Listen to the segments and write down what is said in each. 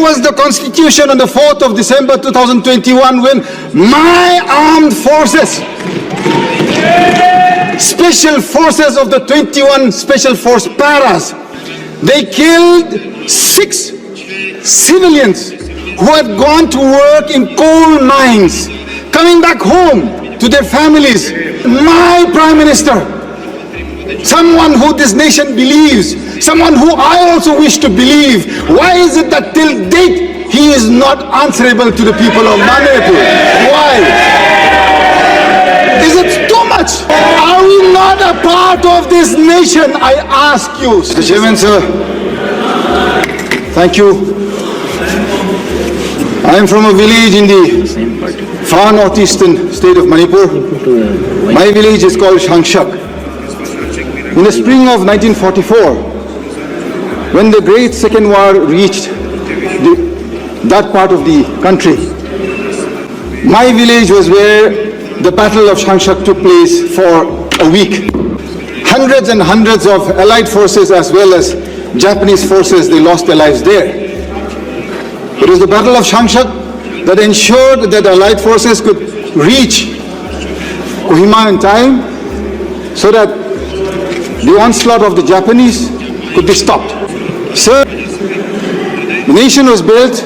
Where was the Constitution on the 4th of December 2021 when my armed forces, special forces of the 21 special force paras, they killed 6 civilians who had gone to work in coal mines, coming back home to their families. My Prime Minister, someone who this nation believes, someone who I also wish to believe, why is it that till date he is not answerable to the people of Manipur? Why? Is it too much? Are we not a part of this nation? I ask you. Mr. Chairman, sir, thank you. I am from a village in the far northeastern state of Manipur. My village is called Shangshak. In the spring of 1944, when the great Second War reached that part of the country, my village was where the Battle of Shangshak took place for a week. Hundreds and hundreds of Allied forces as well as Japanese forces, they lost their lives there. It was the Battle of Shangshak that ensured that the Allied forces could reach Kohima in time so that the onslaught of the Japanese could be stopped. Sir, the nation was built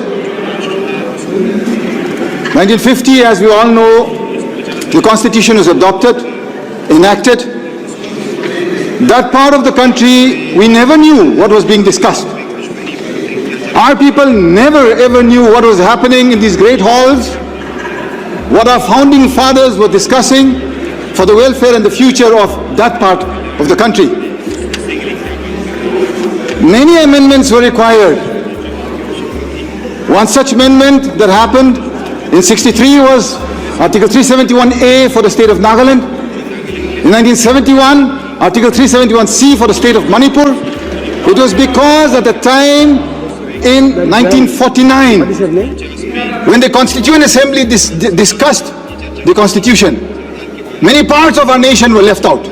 1950, as we all know, the Constitution was adopted, enacted. That part of the country, we never knew what was being discussed. Our people never ever knew what was happening in these great halls, what our founding fathers were discussing for the welfare and the future of that part of the country. Many amendments were required. One such amendment that happened in '63 was Article 371A for the state of Nagaland. In 1971, Article 371C for the state of Manipur. It was because at the time in 1949, when the Constituent Assembly discussed the Constitution, many parts of our nation were left out.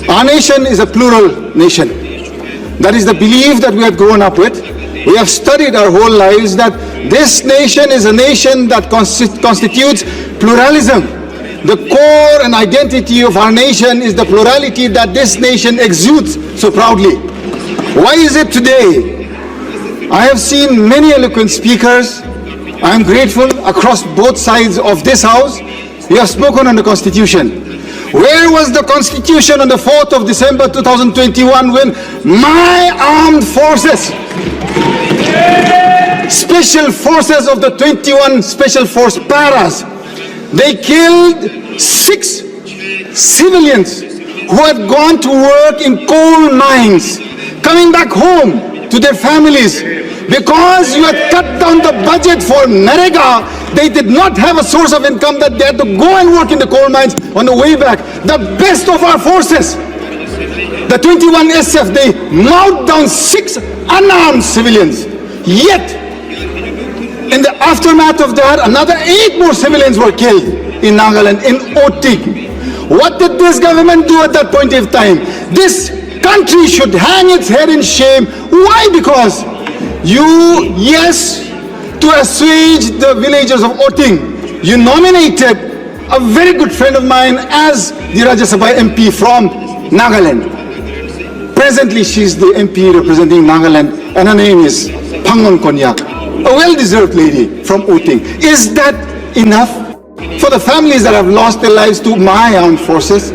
Our nation is a plural nation. That is the belief that we have grown up with. We have studied our whole lives that this nation is a nation that constitutes pluralism. The core and identity of our nation is the plurality that this nation exudes so proudly. Why is it today? I have seen many eloquent speakers. I am grateful across both sides of this house. We have spoken on the Constitution. Where was the Constitution on the 4th of December 2021 when my armed forces, special forces of the 21 special force paras, they killed 6 civilians who had gone to work in coal mines, coming back home to their families. Because you had cut down the budget for Narega, they did not have a source of income that they had to go and work in the coal mines on the way back. The best of our forces, the 21 SF, they mowed down 6 unarmed civilians. Yet, in the aftermath of that, another 8 more civilians were killed in Nagaland, in Outing. What did this government do at that point in time? This country should hang its head in shame. Why? Because you, yes, to assuage the villagers of Outing, you nominated a very good friend of mine as the Rajya Sabha MP from Nagaland. Presently, she's the MP representing Nagaland, and her name is Pangon Konyak, a well-deserved lady from Outing. Is that enough for the families that have lost their lives to my armed forces?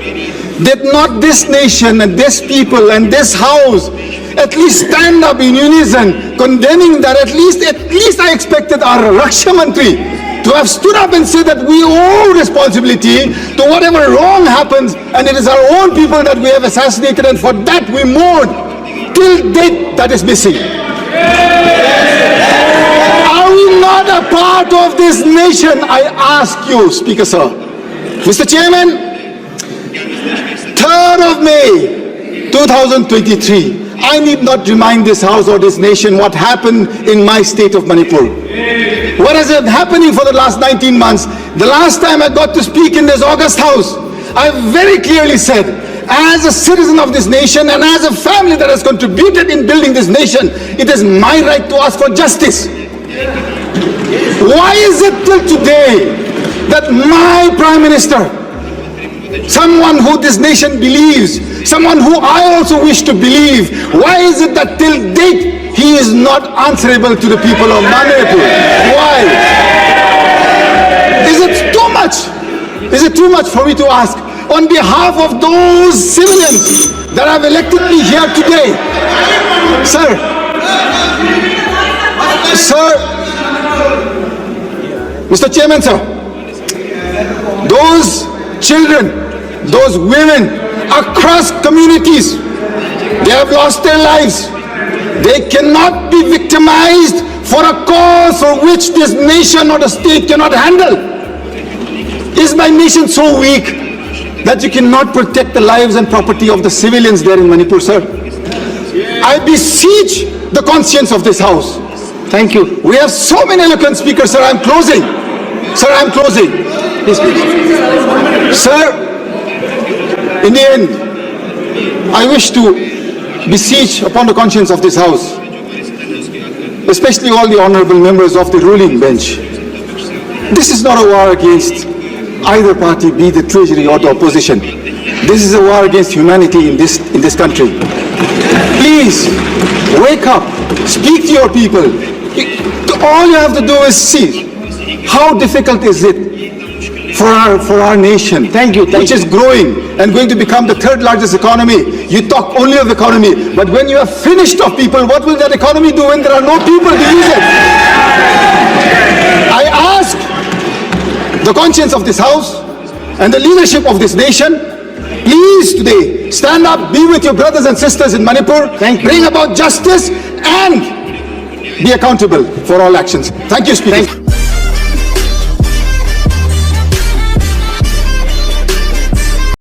Did not this nation and this people and this house at least stand up in unison condemning that? At least I expected our Raksha Mantri to have stood up and said that we owe responsibility to whatever wrong happens, and it is our own people that we have assassinated, and for that we mourn. Till date, that is missing. Are we not a part of this nation? I ask you, Speaker Sir. Mr. Chairman, 3rd of May 2023, I need not remind this house or this nation what happened in my state of Manipur. What has been happening for the last 19 months? The last time I got to speak in this August house, I very clearly said, as a citizen of this nation and as a family that has contributed in building this nation, it is my right to ask for justice. Why is it till today that my Prime Minister, someone who this nation believes, someone who I also wish to believe, why is it that till date he is not answerable to the people of Manipur? Why? Is it too much? Is it too much for me to ask on behalf of those civilians that have elected me here today? Sir, Mr. Chairman, sir, those children, those women across communities, they have lost their lives. They cannot be victimized for a cause for which this nation or the state cannot handle. Is my nation so weak that you cannot protect the lives and property of the civilians there in Manipur, sir? I beseech the conscience of this House. Thank you. We have so many eloquent speakers, sir. I'm closing. Sir, I'm closing. Please, please. Sir, in the end, I wish to beseech upon the conscience of this House, especially all the honorable members of the ruling bench. This is not a war against either party, be the treasury or the opposition. This is a war against humanity in this country. Please, wake up, speak to your people. All you have to do is see how difficult is it for our nation, which is growing and going to become the third largest economy. You talk only of economy, but when you are finished of people, what will that economy do when there are no people to use it? I ask the conscience of this House and the leadership of this nation, please today stand up, be with your brothers and sisters in Manipur, bring about justice and be accountable for all actions. Thank you, Speaker.